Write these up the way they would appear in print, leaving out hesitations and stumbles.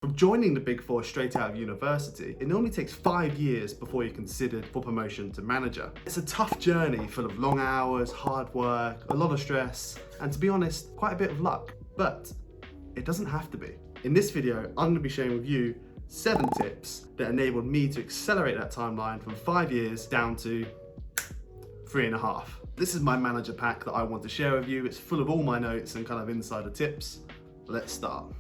From joining the Big Four straight out of university, it normally takes 5 years before you're considered for promotion to manager. It's a tough journey full of long hours, hard work, a lot of stress, and to be honest, quite a bit of luck. But it doesn't have to be. In this video, I'm going to be sharing with you 7 tips that enabled me to accelerate that timeline from 5 years down to 3.5. This is my manager pack that I want to share with you. It's full of all my notes and kind of insider tips. Let's start.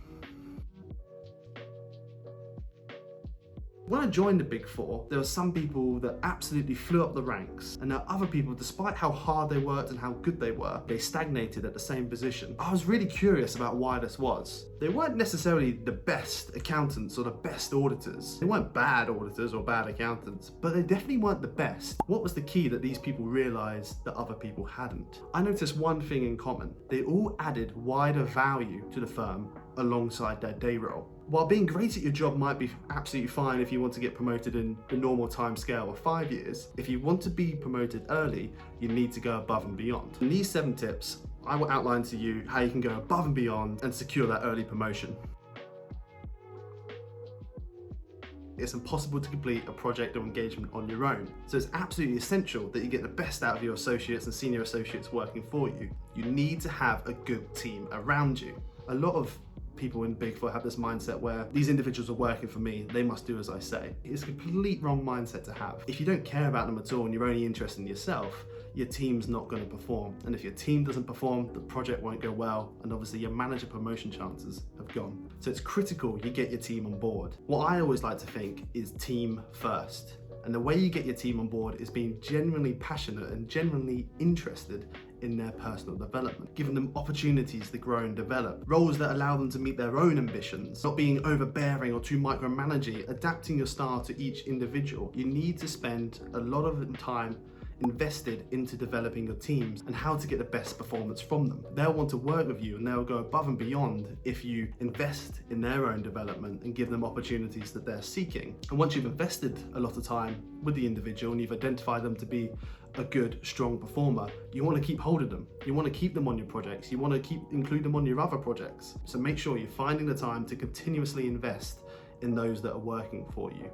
When I joined the Big Four, there were some people that absolutely flew up the ranks, and there are other people, despite how hard they worked and how good they were, they stagnated at the same position. I was really curious about why this was. They weren't necessarily the best accountants or the best auditors. They weren't bad auditors or bad accountants, but they definitely weren't the best. What was the key that these people realized that other people hadn't? I noticed one thing in common. They all added wider value to the firm alongside their day role. While being great at your job might be absolutely fine if you want to get promoted in the normal time scale of 5 years, if you want to be promoted early, you need to go above and beyond. In these 7 tips, I will outline to you how you can go above and beyond and secure that early promotion. It's impossible to complete a project or engagement on your own. So it's absolutely essential that you get the best out of your associates and senior associates working for you. You need to have a good team around you. A lot of people in Big Four have this mindset where these individuals are working for me, they must do as I say. It's a complete wrong mindset to have. If you don't care about them at all and you're only interested in yourself, your team's not going to perform. And if your team doesn't perform, the project won't go well, and obviously your manager promotion chances have gone. So it's critical you get your team on board. What I always like to think is team first. And the way you get your team on board is being genuinely passionate and genuinely interested in their personal development, giving them opportunities to grow and develop, roles that allow them to meet their own ambitions, not being overbearing or too micromanaging, adapting your style to each individual. You need to spend a lot of time invested into developing your teams and how to get the best performance from them. They'll want to work with you and they'll go above and beyond if you invest in their own development and give them opportunities that they're seeking. And once you've invested a lot of time with the individual and you've identified them to be a good, strong performer, you want to keep hold of them. You want to keep them on your projects. You want to include them on your other projects. So make sure you're finding the time to continuously invest in those that are working for you.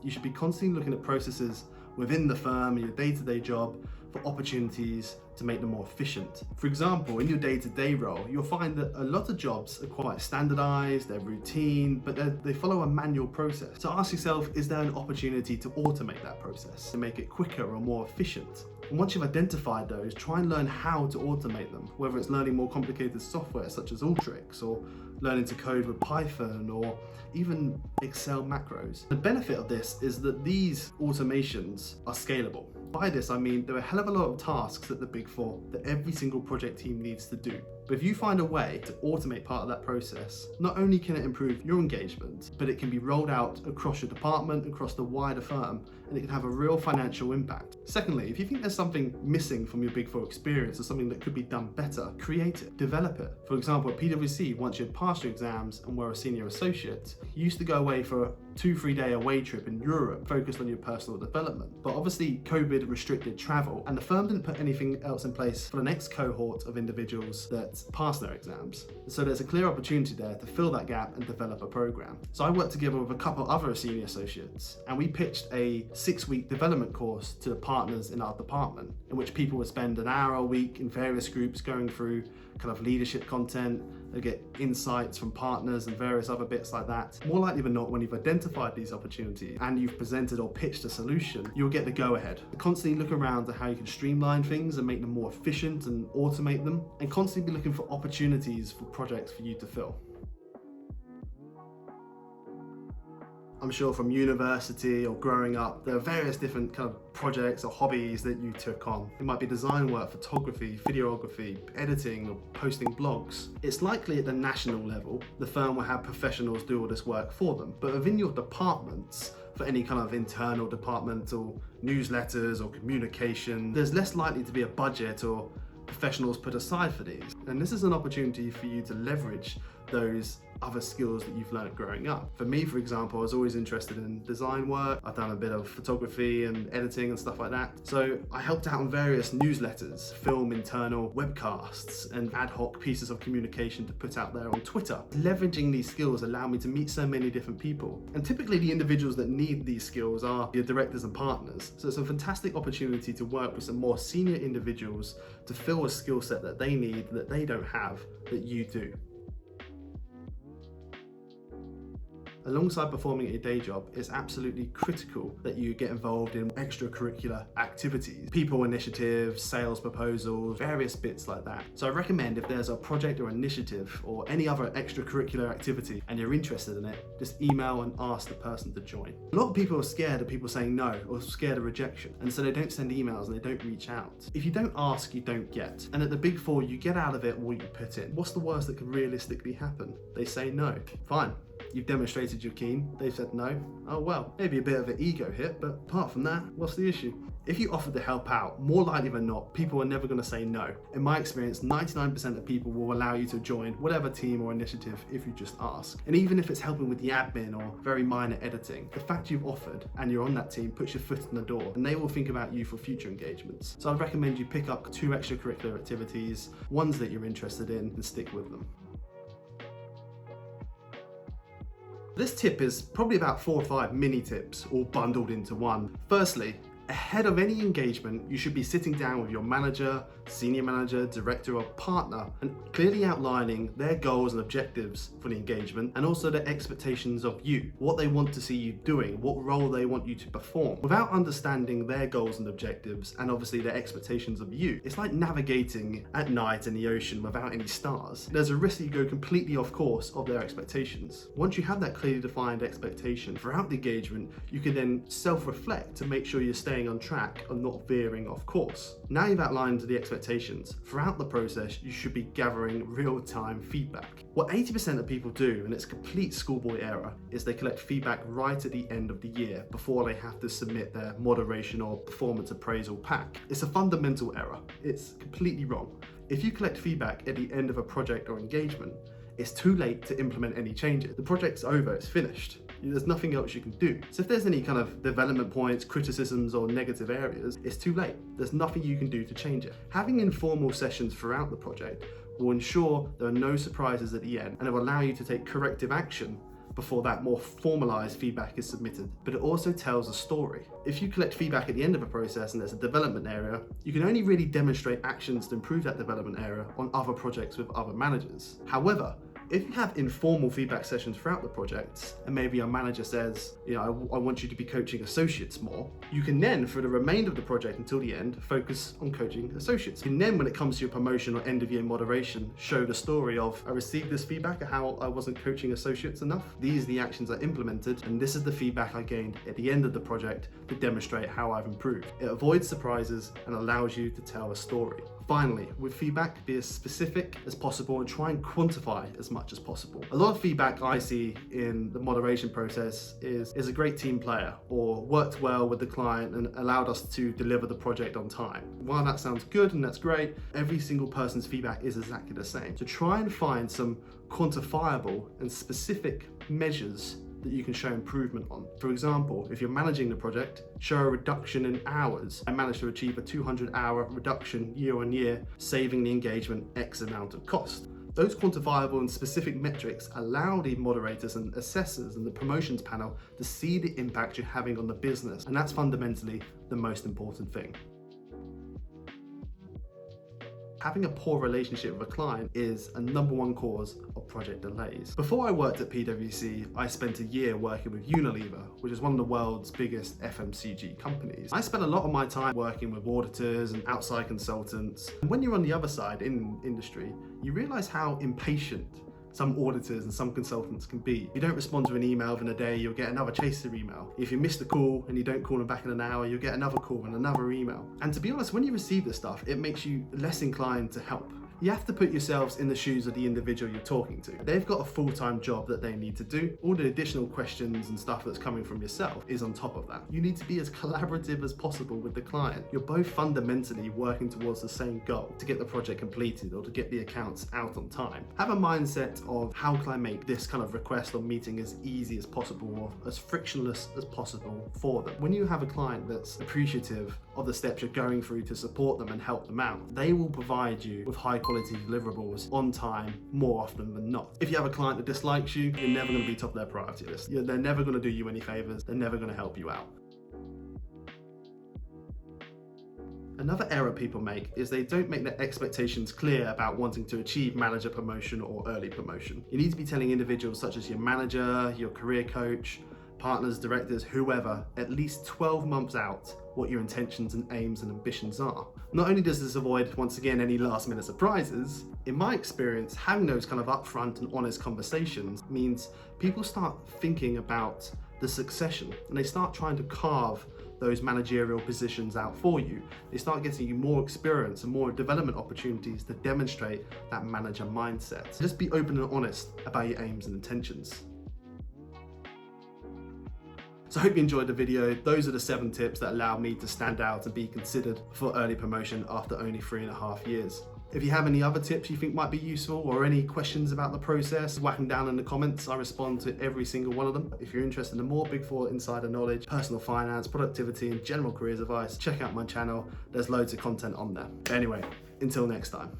You should be constantly looking at processes within the firm and your day-to-day job for opportunities to make them more efficient. For example, in your day-to-day role, you'll find that a lot of jobs are quite standardized, they're routine, but they follow a manual process. So ask yourself, is there an opportunity to automate that process, to make it quicker or more efficient? And once you've identified those, try and learn how to automate them, whether it's learning more complicated software such as Ultrix, or learning to code with Python, or even Excel macros. The benefit of this is that these automations are scalable. By this, I mean there are a hell of a lot of tasks at the Big Four that every single project team needs to do. But if you find a way to automate part of that process, not only can it improve your engagement, but it can be rolled out across your department, across the wider firm, and it can have a real financial impact. Secondly, if you think there's something missing from your Big Four experience or something that could be done better, create it, develop it. For example, at PwC, once you'd passed your exams and were a senior associate, you used to go away for a 2-3 day away trip in Europe focused on your personal development. But obviously COVID restricted travel and the firm didn't put anything else in place for the next cohort of individuals that passed their exams. So there's a clear opportunity there to fill that gap and develop a program. So I worked together with a couple other senior associates and we pitched a 6-week development course to the partners in our department, in which people would spend an hour a week in various groups going through kind of leadership content. They get insights from partners and various other bits like that. More likely than not, when you've identified these opportunities and you've presented or pitched a solution, you'll get the go-ahead. Constantly look around at how you can streamline things and make them more efficient and automate them, and constantly be looking for opportunities for projects for you to fill. I'm sure from university or growing up, there are various different kind of projects or hobbies that you took on. It might be design work, photography, videography, editing, or posting blogs. It's likely at the national level, the firm will have professionals do all this work for them. But within your departments, for any kind of internal departmental newsletters or communication, there's less likely to be a budget or professionals put aside for these. And this is an opportunity for you to leverage those other skills that you've learned growing up. For me, for example, I was always interested in design work. I've done a bit of photography and editing and stuff like that. So I helped out on various newsletters, film internal webcasts, and ad hoc pieces of communication to put out there on Twitter. Leveraging these skills allowed me to meet so many different people. And typically the individuals that need these skills are your directors and partners. So it's a fantastic opportunity to work with some more senior individuals to fill a skill set that they need, that they don't have, that you do. Alongside performing a day job, it's absolutely critical that you get involved in extracurricular activities, people initiatives, sales proposals, various bits like that. So I recommend if there's a project or initiative or any other extracurricular activity and you're interested in it, just email and ask the person to join. A lot of people are scared of people saying no or scared of rejection, and so they don't send emails and they don't reach out. If you don't ask, you don't get. And at the Big Four, you get out of it what you put in. What's the worst that could realistically happen? They say no. Fine. You've demonstrated you're keen, they've said no. Oh well, maybe a bit of an ego hit, but apart from that, what's the issue? If you offer to help out, more likely than not, people are never going to say no. In my experience, 99% of people will allow you to join whatever team or initiative if you just ask. And even if it's helping with the admin or very minor editing, the fact you've offered and you're on that team puts your foot in the door, and they will think about you for future engagements. So I'd recommend you pick up 2 extracurricular activities, ones that you're interested in, and stick with them. This tip is probably about 4 or 5 mini tips all bundled into one. Firstly, ahead of any engagement, you should be sitting down with your manager, senior manager, director or partner and clearly outlining their goals and objectives for the engagement and also their expectations of you, what they want to see you doing, what role they want you to perform. Without understanding their goals and objectives and obviously their expectations of you, it's like navigating at night in the ocean without any stars. There's a risk that you go completely off course of their expectations. Once you have that clearly defined expectation throughout the engagement, you can then self-reflect to make sure you're staying on track and not veering off course. Now you've outlined the expectations. Throughout the process, you should be gathering real-time feedback. What 80% of people do, and it's complete schoolboy error, is they collect feedback right at the end of the year before they have to submit their moderation or performance appraisal pack. It's a fundamental error. It's completely wrong. If you collect feedback at the end of a project or engagement, it's too late to implement any changes. The project's over, it's finished. There's nothing else you can do. So if there's any kind of development points, criticisms or negative areas, it's too late. There's nothing you can do to change it. Having informal sessions throughout the project will ensure there are no surprises at the end and it will allow you to take corrective action before that more formalized feedback is submitted. But it also tells a story. If you collect feedback at the end of a process and there's a development area, you can only really demonstrate actions to improve that development area on other projects with other managers. However, if you have informal feedback sessions throughout the projects, and maybe your manager says, I want you to be coaching associates more, you can then, for the remainder of the project until the end, focus on coaching associates. And then when it comes to your promotion or end of year moderation, show the story of, I received this feedback of how I wasn't coaching associates enough. These are the actions I implemented, and this is the feedback I gained at the end of the project to demonstrate how I've improved. It avoids surprises and allows you to tell a story. Finally, with feedback, be as specific as possible and try and quantify as much as possible. A lot of feedback I see in the moderation process is a great team player or worked well with the client and allowed us to deliver the project on time. While that sounds good and that's great, every single person's feedback is exactly the same. So try and find some quantifiable and specific measures that you can show improvement on. For example, if you're managing the project, show a reduction in hours. I managed to achieve a 200-hour reduction year on year, saving the engagement X amount of cost. Those quantifiable and specific metrics allow the moderators and assessors and the promotions panel to see the impact you're having on the business, and that's fundamentally the most important thing. Having a poor relationship with a client is a #1 cause of project delays. Before I worked at PwC, I spent a year working with Unilever, which is one of the world's biggest FMCG companies. I spent a lot of my time working with auditors and outside consultants. And when you're on the other side in industry, you realize how impatient some auditors and some consultants can be. If you don't respond to an email within a day, you'll get another chaser email. If you miss the call and you don't call them back in an hour, you'll get another call and another email. And to be honest, when you receive this stuff, it makes you less inclined to help. You have to put yourselves in the shoes of the individual you're talking to. They've got a full-time job that they need to do. All the additional questions and stuff that's coming from yourself is on top of that. You need to be as collaborative as possible with the client. You're both fundamentally working towards the same goal, to get the project completed or to get the accounts out on time. Have a mindset of how can I make this kind of request or meeting as easy as possible or as frictionless as possible for them. When you have a client that's appreciative of the steps you're going through to support them and help them out, they will provide you with high quality deliverables on time more often than not. If you have a client that dislikes you, you're never going to be top of their priority list. They're never going to do you any favors. They're never going to help you out. Another error people make is they don't make their expectations clear about wanting to achieve manager promotion or early promotion. You need to be telling individuals such as your manager, your career coach, partners, directors, whoever, at least 12 months out what your intentions and aims and ambitions are. Not only does this avoid, once again, any last minute surprises, in my experience, having those kind of upfront and honest conversations means people start thinking about the succession and they start trying to carve those managerial positions out for you. They start getting you more experience and more development opportunities to demonstrate that manager mindset. Just be open and honest about your aims and intentions. So I hope you enjoyed the video. Those are the 7 tips that allow me to stand out and be considered for early promotion after only 3.5 years. If you have any other tips you think might be useful or any questions about the process, whack them down in the comments. I respond to every single one of them. If you're interested in more Big 4 insider knowledge, personal finance, productivity, and general careers advice, check out my channel. There's loads of content on there. Anyway, until next time.